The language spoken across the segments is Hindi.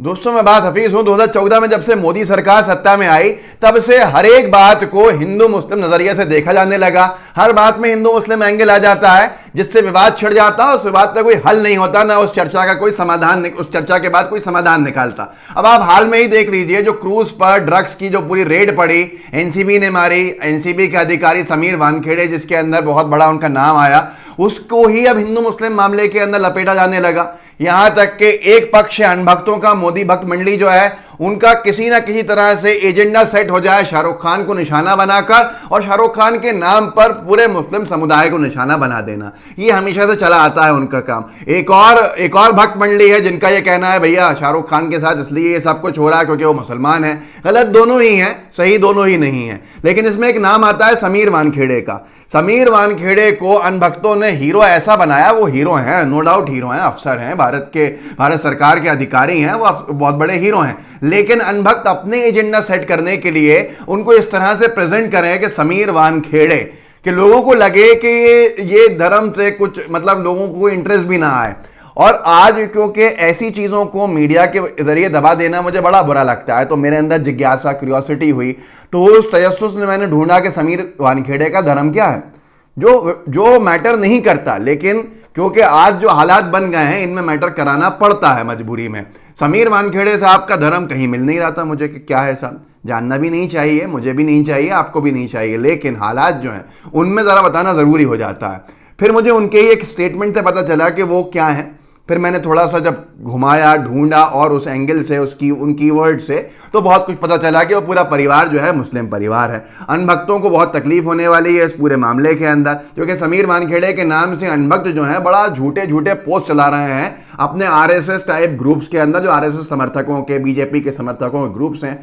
दोस्तों मैं बात हफीज हूं। 2014 में जब से मोदी सरकार सत्ता में आई तब से हर एक बात को हिंदू मुस्लिम नजरिए से देखा जाने लगा। हर बात में हिंदू मुस्लिम एंगल आ जाता है जिससे विवाद छिड़ जाता है। उस विवाद का कोई हल नहीं होता, ना उस चर्चा का कोई समाधान, उस चर्चा के बाद कोई समाधान निकालता। अब आप हाल में ही देख लीजिए जो क्रूज पर ड्रग्स की जो पूरी रेड पड़ी, एनसीबी ने मारी। एनसीबी के अधिकारी समीर वानखेड़े, जिसके अंदर बहुत बड़ा उनका नाम आया, उसको ही अब हिंदू मुस्लिम मामले के अंदर लपेटा जाने लगा। यहां तक कि एक पक्ष अनभक्तों का, मोदी भक्त मंडली जो है उनका किसी ना किसी तरह से एजेंडा सेट हो जाए शाहरुख खान को निशाना बनाकर, और शाहरुख खान के नाम पर पूरे मुस्लिम समुदाय को निशाना बना देना। ये हमेशा से चला आता है उनका काम। एक और भक्त मंडली है जिनका ये कहना है भैया शाहरुख खान के साथ इसलिए ये सब कुछ हो रहा है क्योंकि वो मुसलमान है। गलत दोनों ही हैं, सही दोनों ही नहीं है। लेकिन इसमें एक नाम आता है समीर वानखेड़े का। समीर वानखेड़े को अनभक्तों ने हीरो ऐसा बनाया। वो हीरो हैं, नो डाउट हीरो हैं, अफसर हैं, भारत सरकार के अधिकारी हैं, वो बहुत बड़े हीरो हैं। लेकिन अनभक्त अपने एजेंडा सेट करने के लिए उनको इस तरह से प्रेजेंट करें कि समीर वानखेड़े, कि लोगों को लगे कि ये धर्म से कुछ मतलब लोगों को इंटरेस्ट भी ना आए। और आज क्योंकि ऐसी चीज़ों को मीडिया के जरिए दबा देना मुझे बड़ा बुरा लगता है, तो मेरे अंदर जिज्ञासा, क्यूरियोसिटी हुई। तो उस तजस्सुस में मैंने ढूंढा कि समीर वानखेड़े का धर्म क्या है, जो मैटर नहीं करता। लेकिन क्योंकि आज जो हालात बन गए हैं इनमें मैटर कराना पड़ता है मजबूरी में। समीर वानखेड़े साहब का धर्म कहीं मिल नहीं रहा था मुझे कि क्या है साहब, जानना भी नहीं चाहिए, मुझे भी नहीं चाहिए, आपको भी नहीं चाहिए। लेकिन हालात जो हैं उनमें ज़रा बताना ज़रूरी हो जाता है। फिर मुझे उनके ही एक स्टेटमेंट से पता चला कि वो क्या है। फिर मैंने थोड़ा सा जब घुमाया, ढूंढा और उस एंगल से, उन कीवर्ड से, तो बहुत कुछ पता चला कि वो पूरा परिवार जो है मुस्लिम परिवार है। अनभक्तों को बहुत तकलीफ होने वाली है इस पूरे मामले के अंदर, क्योंकि समीर वानखेड़े के नाम से अनभक्त जो है बड़ा झूठे झूठे पोस्ट चला रहे हैं अपने आरएसएस टाइप ग्रुप्स के अंदर, जो आरएसएस समर्थकों के, बीजेपी के समर्थकों के ग्रुप्स हैं।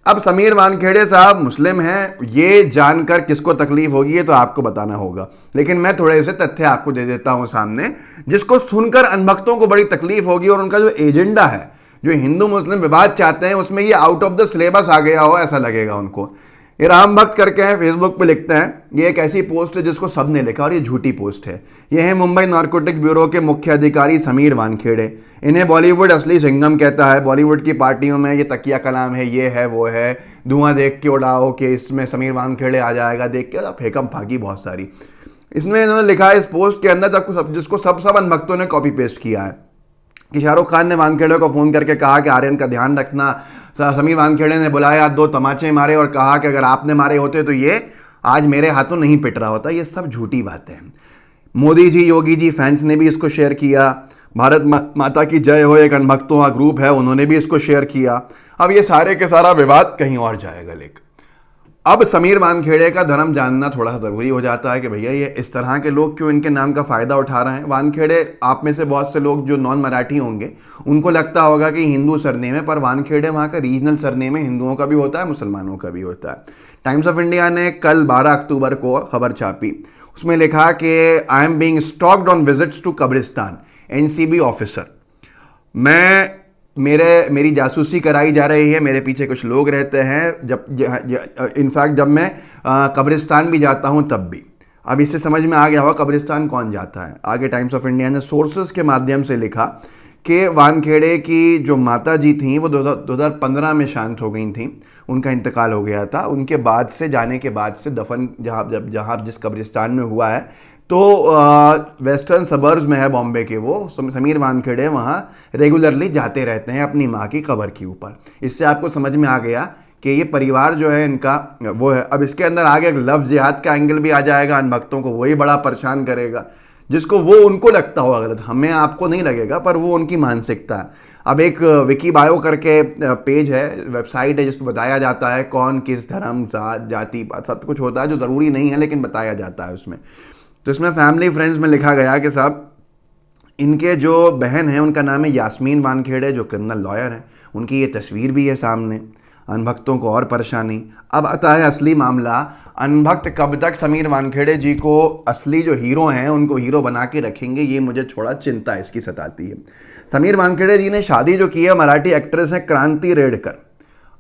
अब समीर वानखेड़े साहब मुस्लिम हैं, ये जानकर किसको तकलीफ होगी ये तो आपको बताना होगा। लेकिन मैं थोड़े से तथ्य आपको दे देता हूं सामने, जिसको सुनकर अनभक्तों को बड़ी तकलीफ होगी। और उनका जो एजेंडा है, जो हिंदू मुस्लिम विवाद चाहते हैं, उसमें ये आउट ऑफ द सिलेबस आ गया हो ऐसा लगेगा उनको। ये राम भक्त करके हैं, फेसबुक पे लिखते हैं। ये एक ऐसी पोस्ट है जिसको सबने लिखा और ये झूठी पोस्ट है। ये है मुंबई नारकोटिक्स ब्यूरो के मुख्य अधिकारी समीर वानखेड़े। इन्हें बॉलीवुड असली सिंघम कहता है। बॉलीवुड की पार्टियों में ये तकिया कलाम है, ये है, वो है, धुआं देख के उड़ाओ कि इसमें समीर वानखेड़े आ जाएगा, देख के फेंकम फाकी बहुत सारी। इसमें इन्होंने लिखा है इस पोस्ट के अंदर, जिसको सब अनभक्तों ने कॉपी पेस्ट किया है, कि शाहरुख खान ने वानखेड़े को फ़ोन करके कहा कि आर्यन का ध्यान रखना। समीर वानखेड़े ने बुलाया, 2 तमाचे मारे और कहा कि अगर आपने मारे होते तो ये आज मेरे हाथों नहीं पिट रहा होता। ये सब झूठी बातें हैं। मोदी जी, योगी जी फैंस ने भी इसको शेयर किया। भारत माता की जय हो एक अनभक्तों का ग्रुप है, उन्होंने भी इसको शेयर किया। अब ये सारे के सारा विवाद कहीं और जाएगा। लेकिन अब समीर वानखेड़े का धर्म जानना थोड़ा सा ज़रूरी हो जाता है कि भैया ये इस तरह के लोग क्यों इनके नाम का फ़ायदा उठा रहे हैं। वानखेड़े, आप में से बहुत से लोग जो नॉन मराठी होंगे उनको लगता होगा कि हिंदू सरनेम है, पर वानखेड़े वहाँ का रीजनल सरनेम है। हिंदुओं का भी होता है, मुसलमानों का भी होता है। टाइम्स ऑफ इंडिया ने कल 12 अक्टूबर को खबर छापी। उसमें लिखा कि I am being stalked on visits to kabristan, NCB officer. मेरी जासूसी कराई जा रही है, मेरे पीछे कुछ लोग रहते हैं। इनफैक्ट जब मैं कब्रिस्तान भी जाता हूं तब भी। अब इससे समझ में आ गया होगा कब्रिस्तान कौन जाता है। आगे टाइम्स ऑफ इंडिया ने सोर्सेस के माध्यम से लिखा कि वानखेड़े की जो माता जी थी वो 2015 में शांत हो गई थी, उनका इंतकाल हो गया था। उनके बाद से, जाने के बाद से दफन जहाँ जिस कब्रिस्तान में हुआ है, तो वेस्टर्न सबर्ब्स में है बॉम्बे के, वो समीर वानखेड़े वहाँ रेगुलरली जाते रहते हैं अपनी माँ की कब्र के ऊपर। इससे आपको समझ में आ गया कि ये परिवार जो है इनका वो है। अब इसके अंदर आगे एक लफ्ज़ जिहाद का एंगल भी आ जाएगा। अनभक्तों को वही बड़ा परेशान करेगा, जिसको वो उनको लगता होगा गलत, हमें आपको नहीं लगेगा, पर वो उनकी मानसिकता है। अब एक विकी बायो करके पेज है, वेबसाइट है, जिसको बताया जाता है कौन किस धर्म, जाति, सब कुछ होता है जो ज़रूरी नहीं है लेकिन बताया जाता है उसमें। तो इसमें फैमिली फ्रेंड्स में लिखा गया कि साहब इनके जो बहन है उनका नाम है यास्मीन वानखेड़े, जो क्रिमिनल लॉयर हैं। उनकी ये तस्वीर भी है सामने। अनभक्तों को और परेशानी। अब आता है असली मामला। अनभक्त कब तक समीर वानखेड़े जी को असली जो हीरो हैं उनको हीरो बना के रखेंगे, ये मुझे थोड़ा चिंता इसकी सताती है। समीर वानखेड़े जी ने शादी जो की है मराठी एक्ट्रेस है क्रांति रेडकर।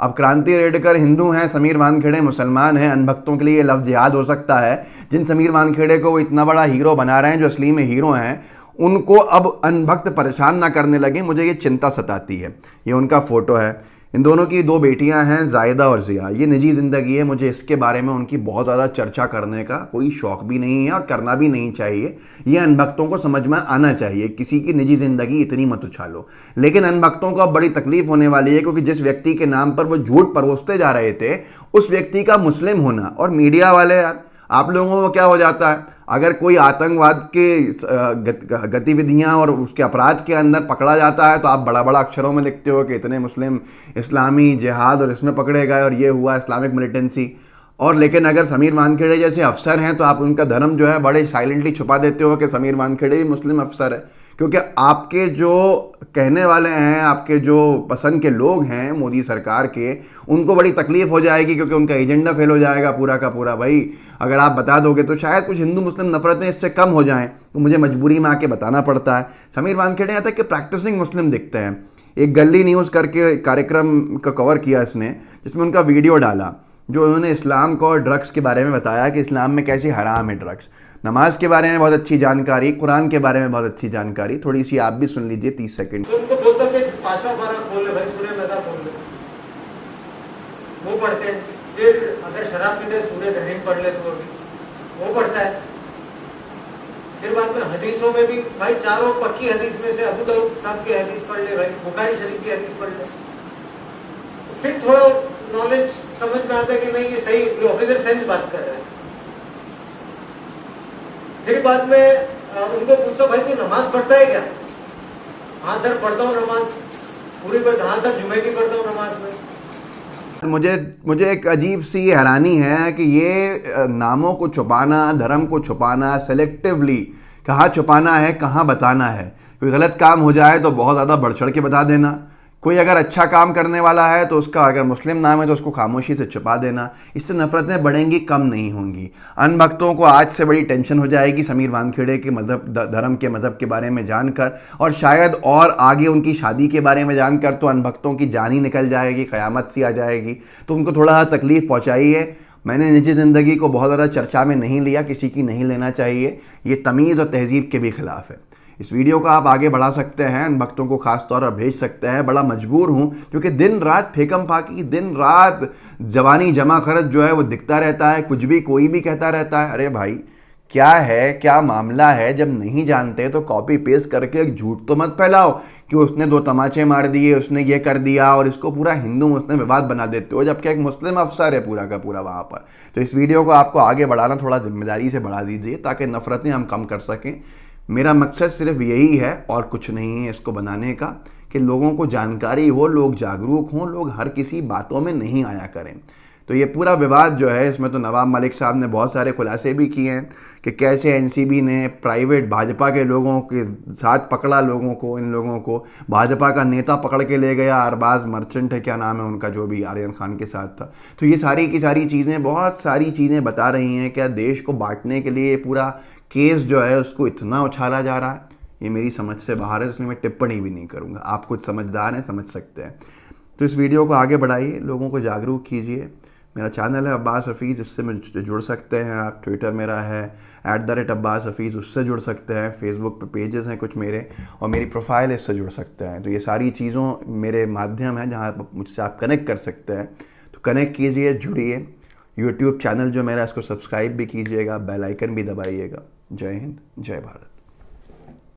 अब क्रांति रेडकर हिंदू हैं, समीर वानखेड़े मुसलमान हैं। अनभक्तों के लिए ये लफ्ज़ याद हो सकता है। जिन समीर वानखेड़े को वो इतना बड़ा हीरो बना रहे हैं, जो असली में हीरो हैं, उनको अब अनभक्त परेशान ना करने लगे, मुझे ये चिंता सताती है। ये उनका फ़ोटो है, इन दोनों की 2 बेटियां हैं, जायदा और ज़िया। ये निजी ज़िंदगी है, मुझे इसके बारे में उनकी बहुत ज़्यादा चर्चा करने का कोई शौक़ भी नहीं है और करना भी नहीं चाहिए। ये अनभक्तों को समझ में आना चाहिए, किसी की निजी ज़िंदगी इतनी मत उछालो। लेकिन अनभक्तों को अब बड़ी तकलीफ़ होने वाली है, क्योंकि जिस व्यक्ति के नाम पर वो झूठ परोसते जा रहे थे, उस व्यक्ति का मुस्लिम होना, और मीडिया वाले यार, आप लोगों को क्या हो जाता है, अगर कोई आतंकवाद के गतिविधियां और उसके अपराध के अंदर पकड़ा जाता है तो आप बड़ा बड़ा अक्षरों में लिखते हो कि इतने मुस्लिम इस्लामी जिहाद और इसमें पकड़े गए और ये हुआ इस्लामिक मिलिटेंसी। और लेकिन अगर समीर वानखेड़े जैसे अफसर हैं तो आप उनका धर्म जो है बड़े साइलेंटली छुपा देते हो कि समीर वानखेड़े भी मुस्लिम अफसर है, क्योंकि आपके जो कहने वाले हैं, आपके जो पसंद के लोग हैं मोदी सरकार के, उनको बड़ी तकलीफ हो जाएगी, क्योंकि उनका एजेंडा फेल हो जाएगा पूरा का पूरा। भाई अगर आप बता दोगे तो शायद कुछ हिंदू मुस्लिम नफरतें इससे कम हो जाएं, तो मुझे मजबूरी में आके बताना पड़ता है। समीर वानखेड़े यहाँ तक कि प्रैक्टिसिंग मुस्लिम दिखते हैं। एक गली न्यूज़ करके कार्यक्रम का कवर किया इसने, जिसमें उनका वीडियो डाला जो उन्होंने इस्लाम को और ड्रग्स के बारे में बताया कि इस्लाम में कैसे हराम है ड्रग्स। नमाज के बारे में बहुत अच्छी जानकारी, कुरान के बारे में बहुत अच्छी जानकारी, थोड़ी सी आप भी सुन लीजिए 30 सेकंड। तो उनको बोलता कि पांचवा पारा खोल ले भाई, सूर्य मैदा खोल ले, वो पढ़ते हैं। फिर अगर शराब पीते सूर्य तहरीम पढ़ ले तो वो पढ़ता है। फिर बाद में हदीसों में भी भाई चारों पक्की हदीस में से अबू दाऊद साहब की हदीस पढ़ ले भाई, बुखारी शरीफ की हदीस पढ़ ले, फिर थोड़ा नॉलेज समझ में आता है कि नहीं ये सही, ये ऑफिसर सेंस बात कर रहा है। फिर बाद में उनको पूछो भाई तू नमाज पढ़ता है क्या? हाँ सर पढ़ता हूँ नमाज पूरी पढ़ता। हाँ सर जुमे की पढ़ता हूँ नमाज में। मुझे एक अजीब सी हैरानी है कि ये नामों को छुपाना, धर्म को छुपाना, सेलेक्टिवली कहाँ छुपाना है, कहाँ बताना है। कोई गलत काम हो जाए तो बहुत ज़्यादा बढ़ चढ़ के बता देना, कोई अगर अच्छा काम करने वाला है तो उसका अगर मुस्लिम नाम है तो उसको खामोशी से छुपा देना। इससे नफरतें बढ़ेंगी, कम नहीं होंगी। अनभक्तों को आज से बड़ी टेंशन हो जाएगी समीर वानखेड़े के धर्म के मज़हब के बारे में जानकर, और शायद और आगे उनकी शादी के बारे में जानकर तो अनभक्तों की जान ही निकल जाएगी, क़यामत सी आ जाएगी। तो उनको थोड़ा तकलीफ़ पहुँचाई है। मैंने निजी ज़िंदगी को बहुत ज़्यादा चर्चा में नहीं लिया, किसी की नहीं लेना चाहिए, ये तमीज़ और तहज़ीब के भी ख़िलाफ़ है। इस वीडियो को आप आगे बढ़ा सकते हैं, अनभक्तों को खास तौर पर भेज सकते हैं। बड़ा मजबूर हूँ क्योंकि दिन रात फेकम फाकी, दिन रात जवानी जमा खर्च जो है वो दिखता रहता है, कुछ भी कोई भी कहता रहता है। अरे भाई क्या है, क्या मामला है? जब नहीं जानते तो कॉपी पेस्ट करके एक झूठ तो मत फैलाओ कि उसने 2 तमाचे मार दिए, उसने ये कर दिया, और इसको पूरा हिंदू मुस्लिम विवाद बना देते हो, जबकि एक मुस्लिम अफसर है पूरा का पूरा वहाँ पर। तो इस वीडियो को आपको आगे बढ़ाना थोड़ा जिम्मेदारी से बढ़ा दीजिए ताकि नफरतें हम कम कर सकें। मेरा मकसद सिर्फ यही है और कुछ नहीं है इसको बनाने का, कि लोगों को जानकारी हो, लोग जागरूक हों, लोग हर किसी बातों में नहीं आया करें। तो ये पूरा विवाद जो है, इसमें तो नवाब मलिक साहब ने बहुत सारे खुलासे भी किए हैं कि कैसे एनसीबी ने प्राइवेट भाजपा के लोगों के साथ पकड़ा लोगों को, इन लोगों को भाजपा का नेता पकड़ के ले गया, अरबाज मर्चेंट है क्या नाम है उनका, जो भी आर्यन खान के साथ था। तो ये सारी की सारी चीज़ें, बहुत सारी चीज़ें बता रही हैं क्या देश को बांटने के लिए पूरा केस जो है उसको इतना उछाला जा रहा है। ये मेरी समझ से बाहर है, इसलिए मैं टिप्पणी भी नहीं करूँगा। आप कुछ समझदार हैं, समझ सकते हैं। तो इस वीडियो को आगे बढ़ाइए, लोगों को जागरूक कीजिए। मेरा चैनल है अब्बास हफीज़, इससे मुझसे जुड़ सकते हैं आप। ट्विटर मेरा है @अब्बास हफीज़, उससे जुड़ सकते हैं। फेसबुक पे पेजेस हैं कुछ मेरे, और मेरी प्रोफाइल इससे जुड़ सकते हैं। तो ये सारी चीज़ों मेरे माध्यम हैं जहाँ मुझसे आप कनेक्ट कर सकते हैं। तो कनेक्ट कीजिए, जुड़िए। यूट्यूब चैनल जो मेरा, इसको सब्सक्राइब भी कीजिएगा, बेल आइकन भी दबाइएगा। जय हिंद, जय भारत।